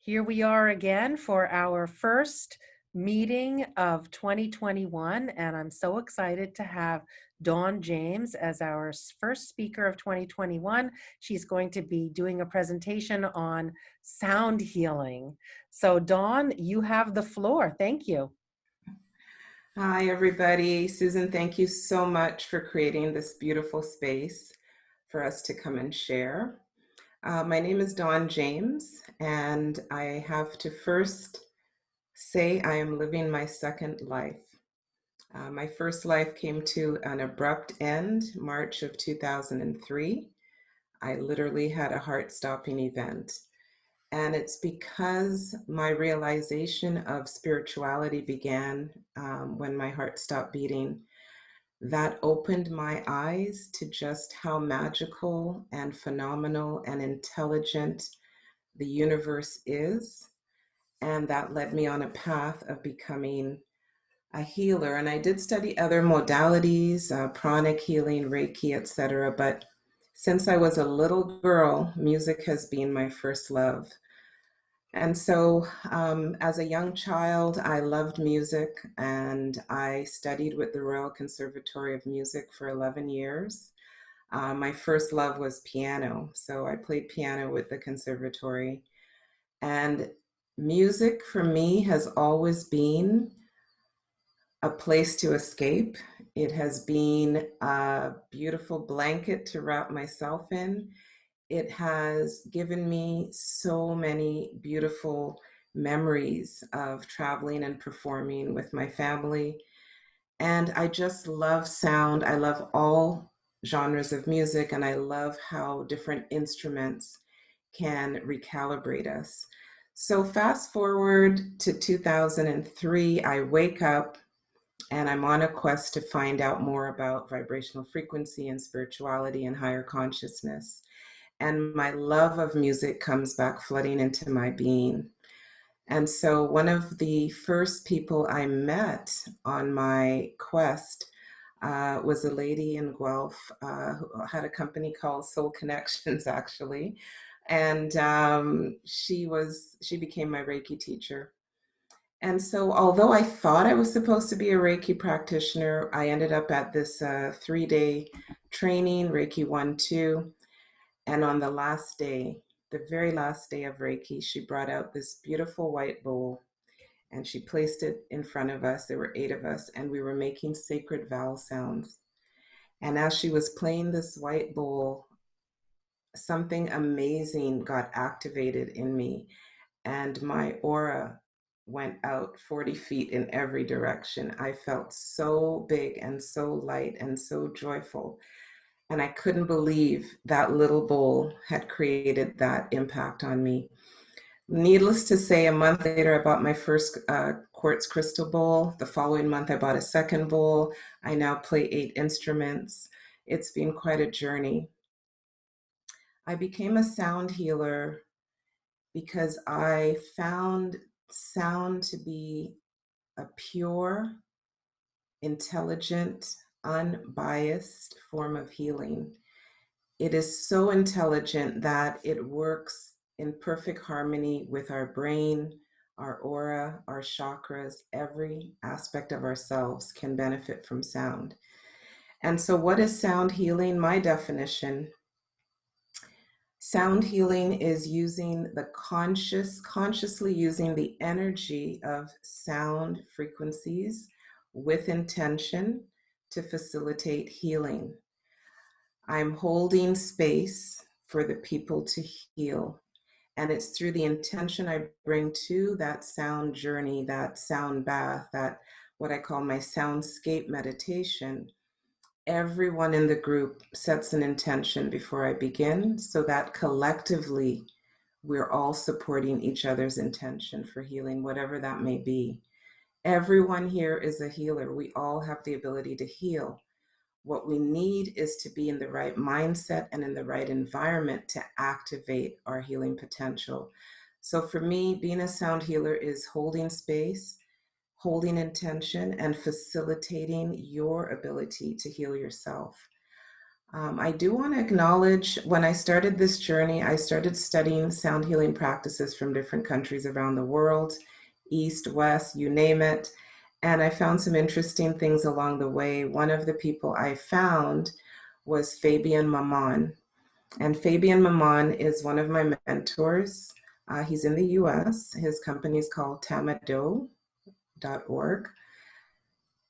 Here we are again for our first meeting of 2021, and I'm so excited to have Dawn James as our first speaker of 2021. She's going to be doing a presentation on sound healing. So Dawn, you have the floor. Thank you. Hi, everybody. Susan, thank you so much for creating this beautiful space for us to come and share. My name is Dawn James, and I have to first say I am living my second life. My first life came to an abrupt end, March of 2003. I literally had a heart-stopping event. And it's because my realization of spirituality began when my heart stopped beating. That opened my eyes to just how magical and phenomenal and intelligent the universe is. And that led me on a path of becoming a healer. And I did study other modalities, pranic healing, Reiki, etc. But since I was a little girl, music has been my first love. And so as a young child, I loved music, and I studied with the Royal Conservatory of Music for 11 years. My first love was piano. So I played piano with the conservatory. And music for me has always been a place to escape. It has been a beautiful blanket to wrap myself in. It has given me so many beautiful memories of traveling and performing with my family. And I just love sound. I love all genres of music, and I love how different instruments can recalibrate us. So fast forward to 2003, I wake up and I'm on a quest to find out more about vibrational frequency and spirituality and higher consciousness. And my love of music comes back flooding into my being. And so one of the first people I met on my quest was a lady in Guelph who had a company called Soul Connections, actually. And she became my Reiki teacher. And so although I thought I was supposed to be a Reiki practitioner, I ended up at this 3-day training, Reiki 1-2. And on the last day, the very last day of Reiki, she brought out this beautiful white bowl and she placed it in front of us. There were 8 of us, and we were making sacred vowel sounds. And as she was playing this white bowl, something amazing got activated in me, and my aura went out 40 feet in every direction. I felt so big and so light and so joyful. And I couldn't believe that little bowl had created that impact on me. Needless to say, a month later, I bought my first quartz crystal bowl. The following month, I bought a second bowl. I now play 8 instruments. It's been quite a journey. I became a sound healer because I found sound to be a pure, intelligent, unbiased form of healing. It is so intelligent that it works in perfect harmony with our brain, our aura, our chakras. Every aspect of ourselves can benefit from sound. And so what is sound healing? My definition: sound healing is using the consciously using the energy of sound frequencies with intention to facilitate healing. I'm holding space for the people to heal. And it's through the intention I bring to that sound journey, that sound bath, that what I call my soundscape meditation. Everyone in the group sets an intention before I begin, so that collectively we're all supporting each other's intention for healing, whatever that may be. Everyone here is a healer. We all have the ability to heal. What we need is to be in the right mindset and in the right environment to activate our healing potential. So for me, being a sound healer is holding space, holding intention, and facilitating your ability to heal yourself. I do want to acknowledge when I started this journey, I started studying sound healing practices from different countries around the world, East, West, you name it. And I found some interesting things along the way. One of the people I found was Fabian Maman. And Fabian Maman is one of my mentors. He's in the US. His company is called tamado.org.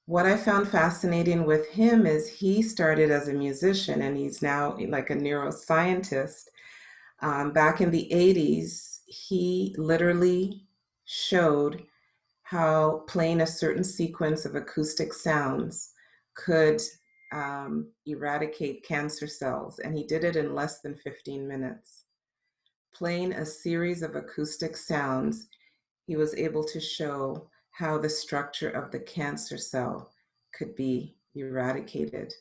What I found fascinating with him is he started as a musician and he's now like a neuroscientist. Back in the 80s, he literally showed how playing a certain sequence of acoustic sounds could eradicate cancer cells, and he did it in less than 15 minutes. Playing a series of acoustic sounds, he was able to show how the structure of the cancer cell could be eradicated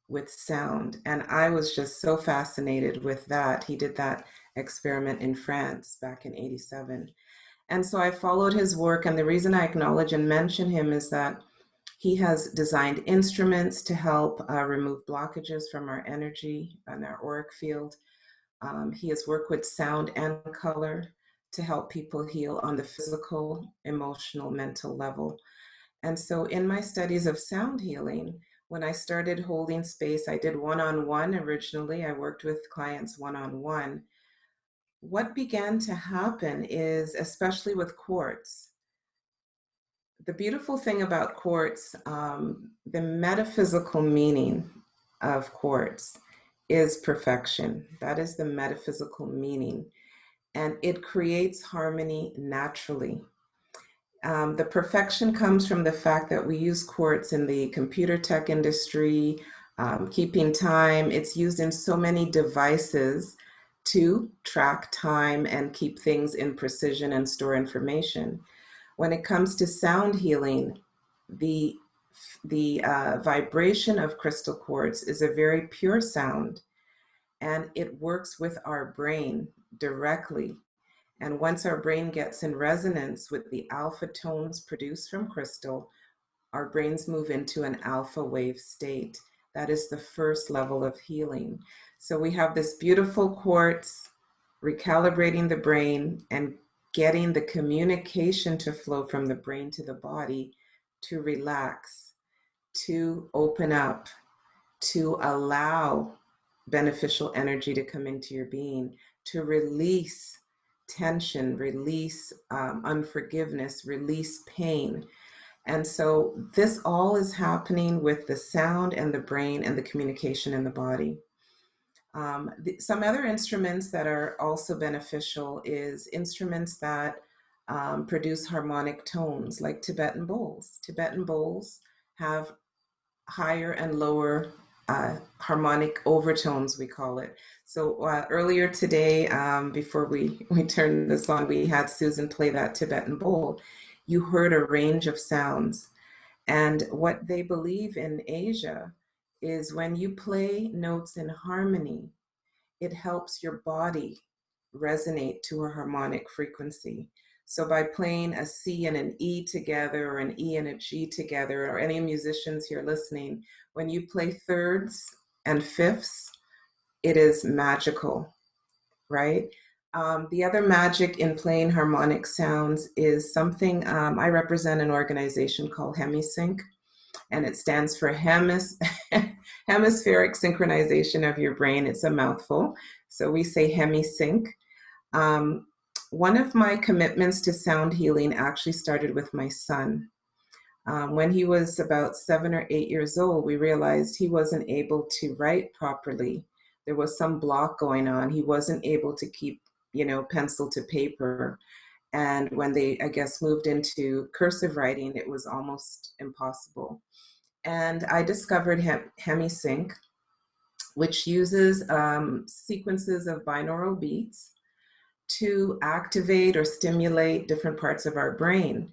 with sound. And I was just so fascinated with that. He did that experiment in France back in 87. And so I followed his work. And the reason I acknowledge and mention him is that he has designed instruments to help remove blockages from our energy and our auric field. He has worked with sound and color to help people heal on the physical, emotional, mental level. And so, in my studies of sound healing, when I started holding space, I did one on one originally. I worked with clients one on one. What began to happen is, especially with quartz, the beautiful thing about quartz, the metaphysical meaning of quartz is perfection. That is the metaphysical meaning. And it creates harmony naturally. The perfection comes from the fact that we use quartz in the computer tech industry, keeping time. It's used in so many devices to track time and keep things in precision and store information. When it comes to sound healing, the vibration of crystal quartz is a very pure sound, and it works with our brain directly. And once our brain gets in resonance with the alpha tones produced from crystal, our brains move into an alpha wave state. That is the first level of healing. So we have this beautiful quartz recalibrating the brain and getting the communication to flow from the brain to the body to relax, to open up, to allow beneficial energy to come into your being, to release tension, release unforgiveness, release pain. And so this all is happening with the sound and the brain and the communication in the body. Some other instruments that are also beneficial is instruments that produce harmonic tones, like Tibetan bowls. Tibetan bowls have higher and lower harmonic overtones, we call it. So earlier today, before we turned this on, we had Susan play that Tibetan bowl. You heard a range of sounds. And what they believe in Asia is when you play notes in harmony, it helps your body resonate to a harmonic frequency. So by playing a C and an E together, or an E and a G together, or any musicians here listening, when you play thirds and fifths, it is magical, right? The other magic in playing harmonic sounds is something, I represent an organization called HemiSync, and it stands for hemispheric synchronization of your brain. It's a mouthful. So we say HemiSync. One of my commitments to sound healing actually started with my son. When he was about 7 or 8 years old, we realized he wasn't able to write properly. There was some block going on. He wasn't able to keep, pencil to paper. And when they, I guess, moved into cursive writing, it was almost impossible. And I discovered HemiSync, which uses sequences of binaural beats to activate or stimulate different parts of our brain.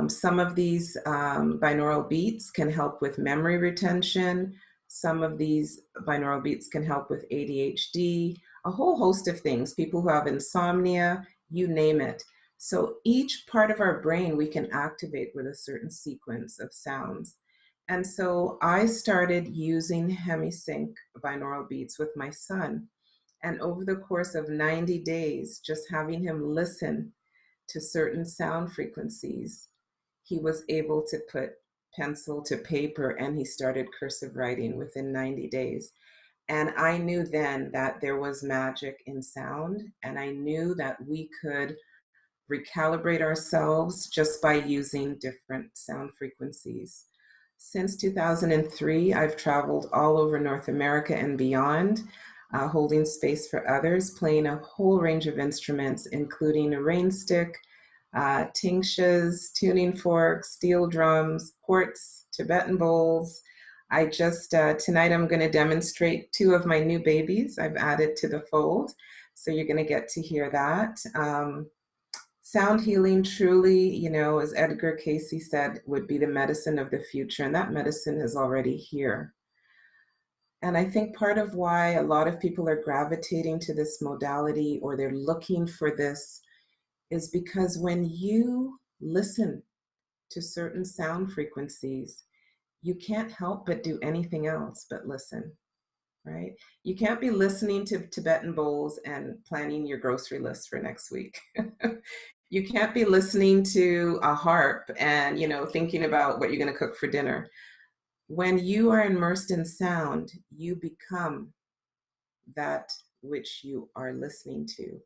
Some of these binaural beats can help with memory retention. Some of these binaural beats can help with ADHD, a whole host of things, people who have insomnia, you name it. So each part of our brain we can activate with a certain sequence of sounds. And so I started using hemisync binaural beats with my son. And over the course of 90 days, just having him listen to certain sound frequencies, he was able to put pencil to paper and he started cursive writing within 90 days. And I knew then that there was magic in sound, and I knew that we could recalibrate ourselves just by using different sound frequencies. Since 2003, I've traveled all over North America and beyond, holding space for others, playing a whole range of instruments, including a rain stick, tingshes, tuning forks, steel drums, quartz, Tibetan bowls. I just, tonight I'm going to demonstrate two of my new babies I've added to the fold. So you're going to get to hear that. Sound healing truly, as Edgar Casey said, would be the medicine of the future, and that medicine is already here. And I think part of why a lot of people are gravitating to this modality or they're looking for this is because when you listen to certain sound frequencies, you can't help but do anything else but listen, right? You can't be listening to Tibetan bowls and planning your grocery list for next week. You can't be listening to a harp and, thinking about what you're going to cook for dinner. When you are immersed in sound, you become that which you are listening to.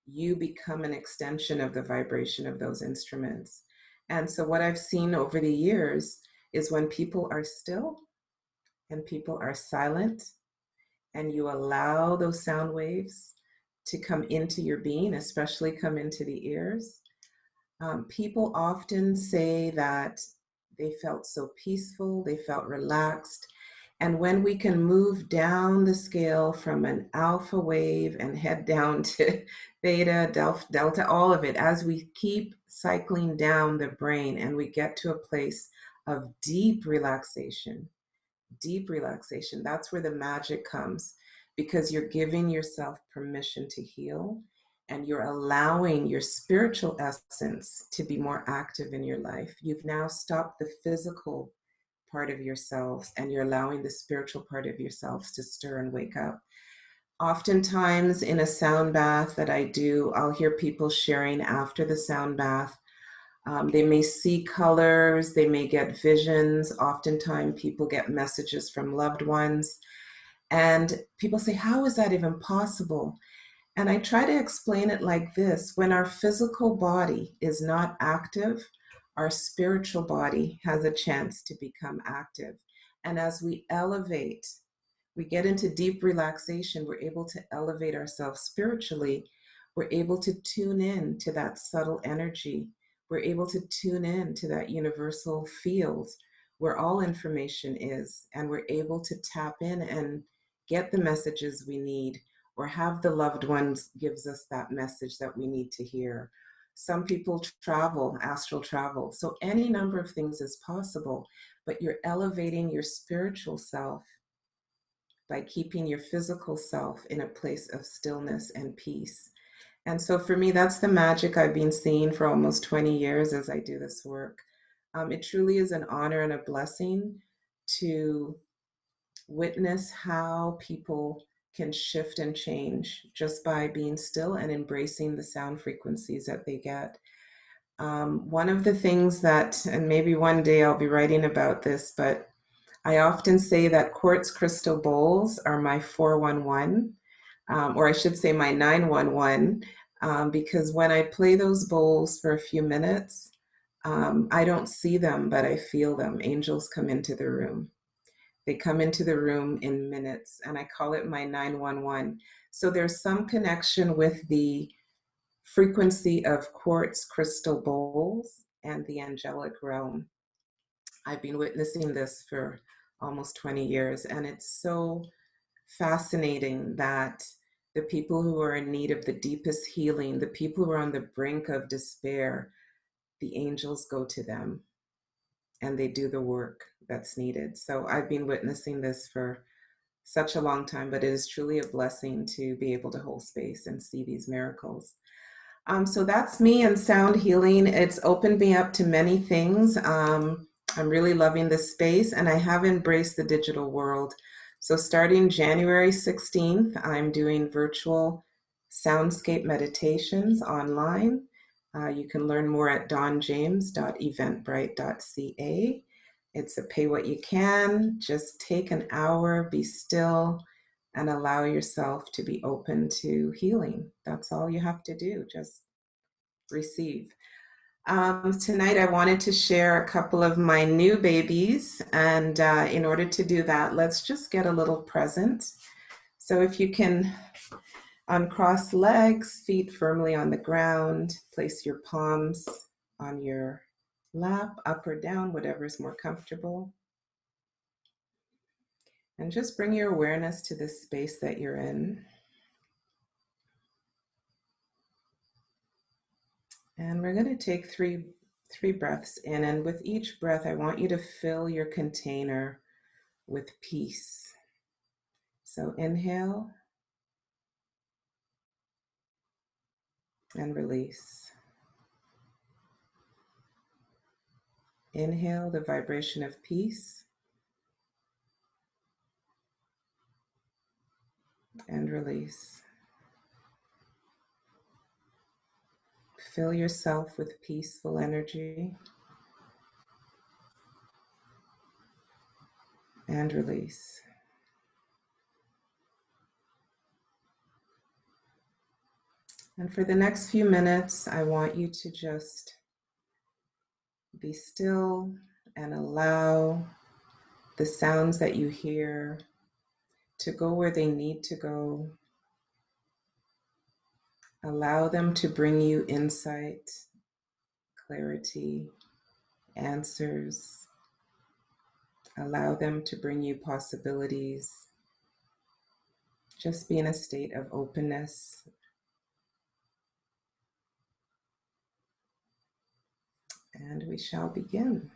You become an extension of the vibration of those instruments. And so what I've seen over the years is when people are still and people are silent and you allow those sound waves to come into your being, especially come into the ears, people often say that they felt so peaceful, they felt relaxed. And when we can move down the scale from an alpha wave and head down to theta, delta, all of it, as we keep cycling down the brain and we get to a place of deep relaxation, that's where the magic comes, because you're giving yourself permission to heal and you're allowing your spiritual essence to be more active in your life. You've now stopped the physical part of yourselves and you're allowing the spiritual part of yourselves to stir and wake up. Oftentimes in a sound bath that I do, I'll hear people sharing after the sound bath. They may see colors, they may get visions. Oftentimes people get messages from loved ones. And people say, how is that even possible? And I try to explain it like this: when our physical body is not active, our spiritual body has a chance to become active. And as we elevate, we get into deep relaxation, we're able to elevate ourselves spiritually. We're able to tune in to that subtle energy. We're able to tune in to that universal field where all information is, and we're able to tap in and get the messages we need, or have the loved ones gives us that message that we need to hear. Some people travel, astral travel. So any number of things is possible, but you're elevating your spiritual self by keeping your physical self in a place of stillness and peace. And so for me, that's the magic I've been seeing for almost 20 years as I do this work. It truly is an honor and a blessing to witness how people can shift and change just by being still and embracing the sound frequencies that they get. One of the things that, and maybe one day I'll be writing about this, but I often say that quartz crystal bowls are my 411, or I should say my 911, because when I play those bowls for a few minutes, I don't see them, but I feel them. Angels come into the room. They come into the room in minutes, and I call it my 911. So there's some connection with the frequency of quartz crystal bowls and the angelic realm. I've been witnessing this for almost 20 years, and it's so fascinating that the people who are in need of the deepest healing, the people who are on the brink of despair, the angels go to them and they do the work that's needed. So I've been witnessing this for such a long time, but it is truly a blessing to be able to hold space and see these miracles. So that's me and sound healing. It's opened me up to many things. I'm really loving this space, and I have embraced the digital world. So starting January 16th, I'm doing virtual Soundscape meditations online. You can learn more at donjames.eventbrite.ca. It's a pay what you can. Just take an hour, be still, and allow yourself to be open to healing. That's all you have to do. Just receive. Tonight, I wanted to share a couple of my new babies. And in order to do that, let's just get a little present. So if you can uncross legs, feet firmly on the ground, place your palms on your lap, up or down, whatever is more comfortable. And just bring your awareness to this space that you're in. And we're going to take three breaths in. And with each breath, I want you to fill your container with peace. So inhale and release. Inhale the vibration of peace and release. Fill yourself with peaceful energy and release. And for the next few minutes, I want you to just be still and allow the sounds that you hear to go where they need to go. Allow them to bring you insight, clarity, answers. Allow them to bring you possibilities. Just be in a state of openness. And we shall begin.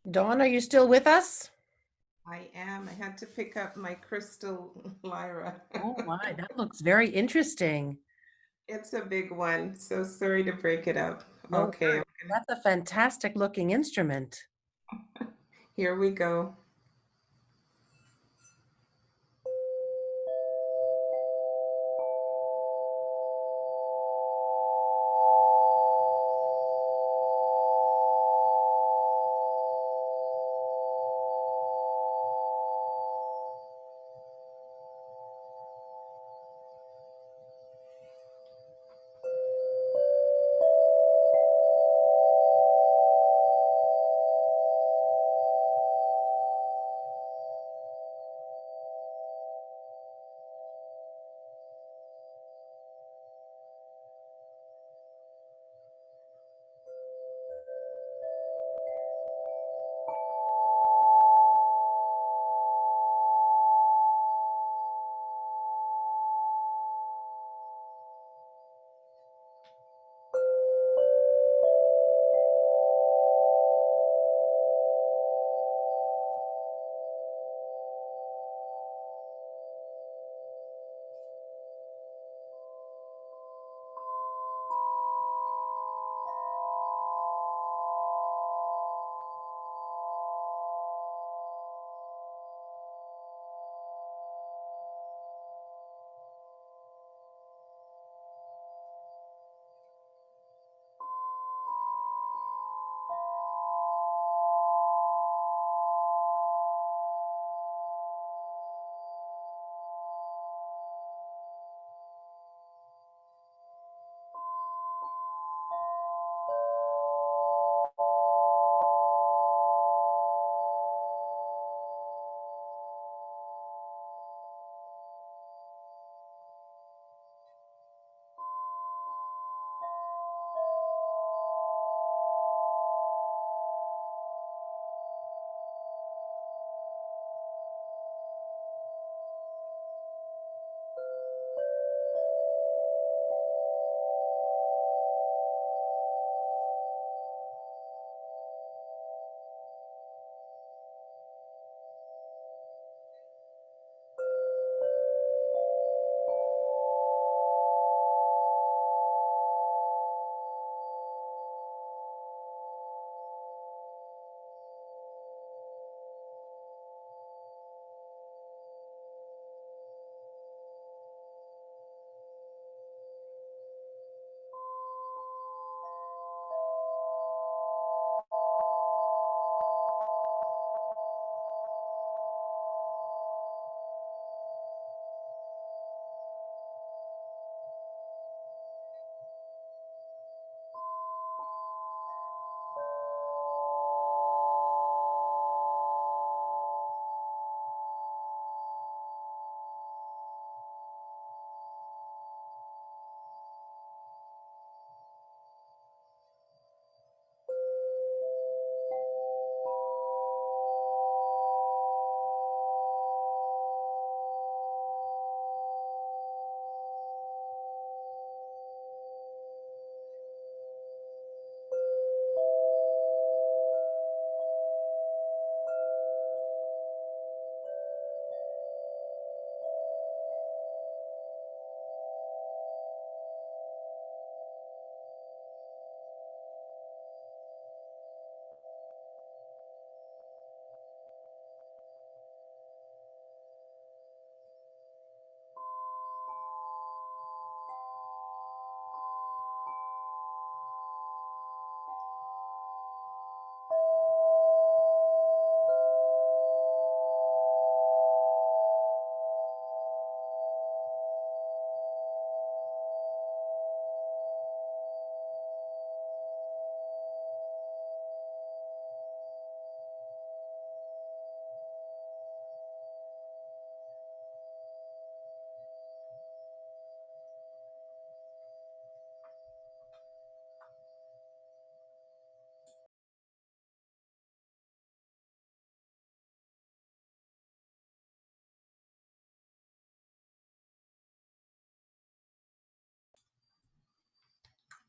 Dawn, are you still with us? I am. I had to pick up my crystal lyra. Oh my, that looks very interesting. It's a big one, so sorry to break it up. No Okay, worries. That's a fantastic looking instrument. here we go.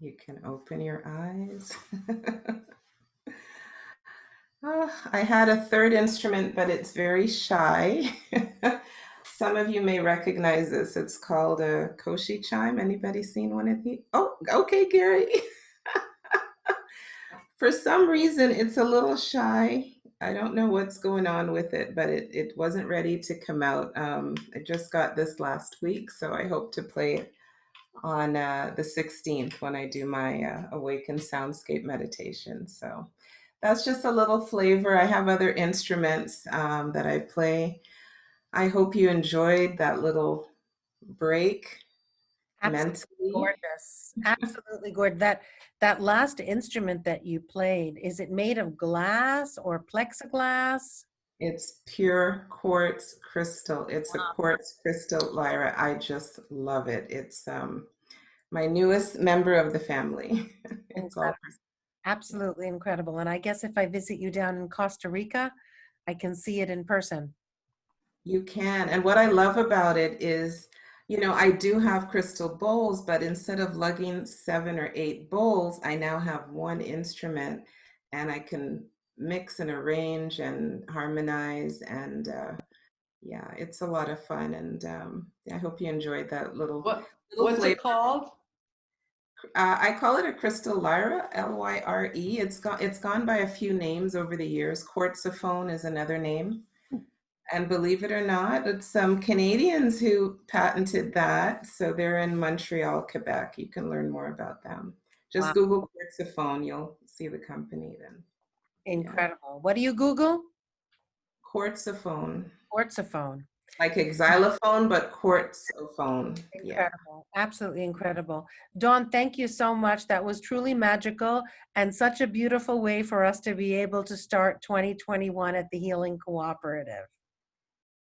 You can open your eyes. I had a third instrument, but it's very shy. Some of you may recognize this. It's called a Koshi Chime. Anybody seen one of these? Oh, okay, Gary. For some reason, it's a little shy. I don't know what's going on with it, but it wasn't ready to come out. I just got this last week, so I hope to play it on the 16th when I do my Awaken Soundscape meditation. So that's just a little flavor. I have other instruments that I play. I hope you enjoyed that little break Absolutely mentally. gorgeous. Absolutely gorgeous. That last instrument that you played, is it made of glass or plexiglass? It's pure quartz crystal. It's a quartz crystal lyra. I just love it. It's my newest member of the family. It's all Incredible. Absolutely incredible. And I guess if I visit you down in Costa Rica, I can see it in person. You can. And what I love about it is, I do have crystal bowls, but instead of lugging 7 or 8 bowls, I now have one instrument and I can mix and arrange and harmonize. And yeah, it's a lot of fun. And I hope you enjoyed that little What's flavor. it called? I call it a crystal lyra, Lyre. It's gone by a few names over the years. Quartzophone is another name. And believe it or not, it's some Canadians who patented that. So they're in Montreal, Quebec. You can learn more about them. Wow. Just Google Quartzophone, you'll see the company then. Yeah. Incredible. What do you Google? Quartzophone. Quartzophone. Like a xylophone, but quartzophone. Yeah. Incredible. Absolutely incredible. Dawn, thank you so much. That was truly magical and such a beautiful way for us to be able to start 2021 at the Healing Cooperative.